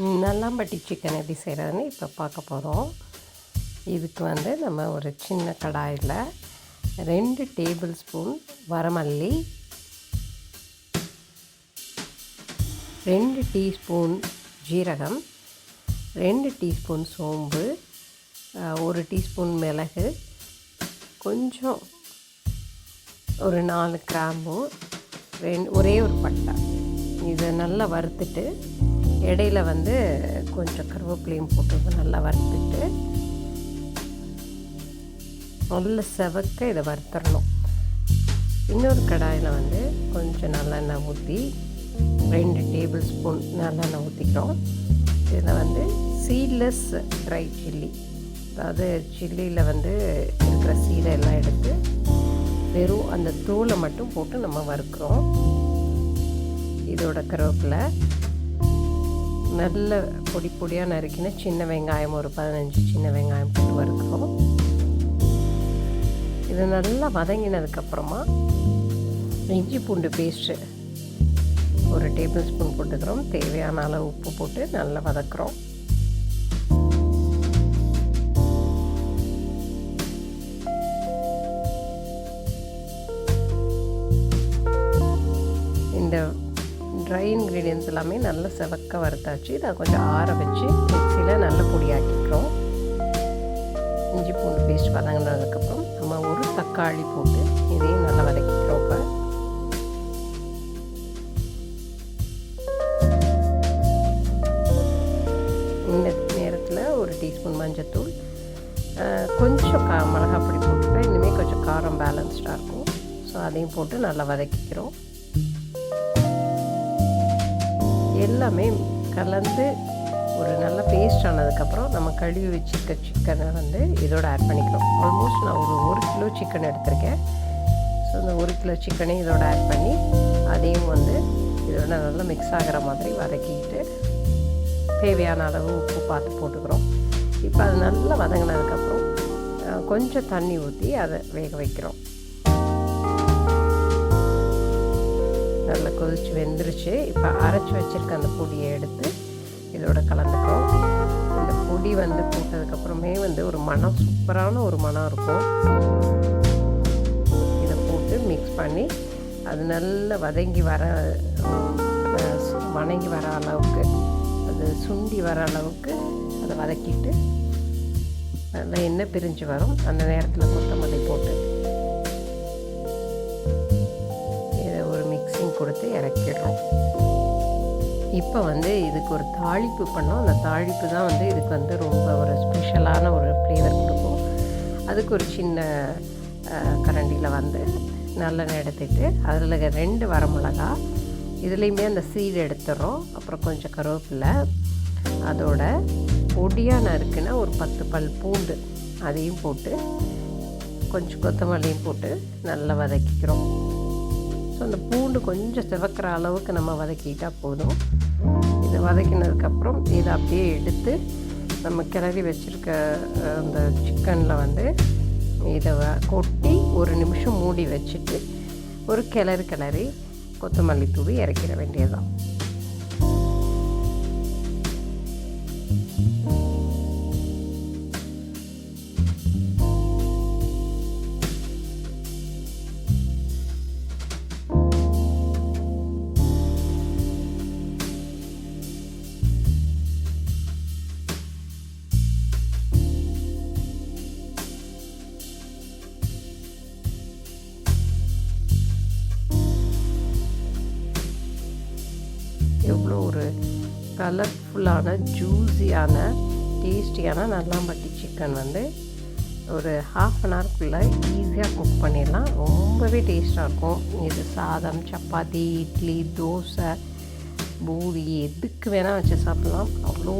Nallampatti chicken எப்படி செய்கிறதுன்னு இப்போ பார்க்க போகிறோம். இதுக்கு வந்து நம்ம ஒரு சின்ன கடாயில் 2 டேபிள் ஸ்பூன் வரமல்லி, 2 டீஸ்பூன் ஜீரகம், 2 டீஸ்பூன் சோம்பு, 1 டீஸ்பூன் மிளகு, கொஞ்சம் ஒரு 4 கிராம்பு, ஒரே ஒரு பட்டை. இதை நல்லா வறுத்துட்டு இடையில வந்து கொஞ்சம் கருவேப்பிலையும் போட்டு நல்லா வறுத்துட்டு நல்ல செவக்க இதை வறுத்துடணும். இன்னொரு கடாயில் வந்து கொஞ்சம் நல்லெண்ணெய் ஊற்றி 2 டேபிள் ஸ்பூன் நல்லெண்ணெய் ஊற்றிக்கிறோம். இதில் வந்து சீட்லெஸ் ட்ரை சில்லி, அதாவது சில்லியில் வந்து இருக்கிற சீடை எல்லாம் எடுத்து வெறும் அந்த தூளை மட்டும் போட்டு நம்ம வறுக்கிறோம். இதோட கருவேப்பிலை, நல்ல பொடி பொடியாக நறுக்கின சின்ன வெங்காயம், ஒரு 15 சின்ன வெங்காயம் போட்டு வறுக்கிறோம். இது நல்லா வதங்கினதுக்கப்புறமா இஞ்சி பூண்டு பேஸ்ட்டு ஒரு டேபிள் ஸ்பூன் போட்டுக்கிறோம். தேவையான அளவு உப்பு போட்டு நல்லா வதக்குறோம். இந்த ட்ரை இன்க்ரீடியன்ஸ் எல்லாமே நல்லா செவக்க வறுத்தாச்சு. இதை கொஞ்சம் ஆற வச்சு மிக்சியில் நல்ல பொடியாக்கிக்கிறோம். இஞ்சி பூண்டு பேஸ்ட் வதங்கினதுக்கப்புறம் நம்ம ஒரு தக்காளி போட்டு இதையும் நல்லா வதக்கிக்கிறோம். இப்போ இந்த நேரத்தில் ஒரு டீஸ்பூன் மஞ்சத்தூள், கொஞ்சம் மிளகாய் பொடி போட்டுட்டா இனிமேல் கொஞ்சம் காரம் பேலன்ஸ்டாக இருக்கும். ஸோ அதையும் போட்டு நல்லா வதக்கிக்கிறோம். எல்லாமே கலந்து ஒரு நல்ல பேஸ்ட் ஆனதுக்கப்புறம் நம்ம கழுவி வச்சுருக்க சிக்கனை வந்து இதோட ஆட் பண்ணிக்கிறோம். ஆல்மோஸ்ட் நான் ஒரு கிலோ சிக்கன் எடுத்திருக்கேன். ஸோ அந்த 1 கிலோ சிக்கனையும் இதோட ஆட் பண்ணி அதையும் வந்து இதோட நல்லா மிக்ஸ் ஆகிற மாதிரி வதக்கிக்கிட்டு தேவையான அளவு உப்பு பார்த்து போட்டுக்கிறோம். இப்போ அது நல்லா வதங்கினதுக்கப்புறம் கொஞ்சம் தண்ணி ஊற்றி அதை வேக வைக்கிறோம். நல்லா கொதிச்சு வெந்துருச்சு. இப்போ அரைச்சி வச்சுருக்க அந்த பொடியை எடுத்து இதோட கலந்துக்கிறோம். இந்த பொடி வந்து போட்டதுக்கப்புறமே வந்து ஒரு மனம், சூப்பரான ஒரு மனம் இருக்கும். இதை போட்டு மிக்ஸ் பண்ணி அது நல்லா வதங்கி வர அளவுக்கு, அது சுண்டி வர அளவுக்கு அதை வதக்கிட்டு நல்லா எண்ணெய் பிரிஞ்சு வரும். அந்த நேரத்தில் கொத்தமல்லி போட்டு கொடுத்து இறக்கிடுறோம். இப்போ வந்து இதுக்கு ஒரு தாளிப்பு பண்ணோம். அந்த தாளிப்பு தான் வந்து இதுக்கு வந்து ரொம்ப ஒரு ஸ்பெஷலான ஒரு ஃப்ளேவர் கொடுக்கும். அதுக்கு ஒரு சின்ன கரண்டியில் வந்து நல்லெண்ணெய் எடுத்துட்டு அதில் 2 வரமிளகா, இதுலேயுமே அந்த சீடு எடுத்துடுறோம். அப்புறம் கொஞ்சம் கருவேப்பிலை, அதோட பொடியாக நறுக்குன்னா ஒரு 10 பல் பூண்டு அதையும் போட்டு கொஞ்சம் கொத்தமல்லியும் போட்டு நல்லா வதக்கிக்கிறோம். ஸோ அந்த பூண்டு கொஞ்சம் சிவக்கிற அளவுக்கு நம்ம வதக்கிட்டால் போதும். இதை வதக்கினதுக்கப்புறம் இதை அப்படியே எடுத்து நம்ம கிளறி வச்சுருக்க அந்த சிக்கனில் வந்து இதை கொட்டி 1 நிமிஷம் மூடி வச்சுட்டு ஒரு கிளறி கொத்தமல்லி தூவி இறக்கிட வேண்டியதுதான். எவ்வளோ ஒரு கலர்ஃபுல்லான, ஜூஸியான, டேஸ்டியான நல்லாம்பட்டி சிக்கன் வந்து ஒரு 1/2 அன் ஹவர்க்குள்ளே ஈஸியாக குக் பண்ணிடலாம். ரொம்பவே டேஸ்ட்டாக இருக்கும். இது சாதம், சப்பாத்தி, இட்லி, தோசை, பூரி எதுக்கு வேணால் வச்சு சாப்பிட்லாம். அவ்வளோ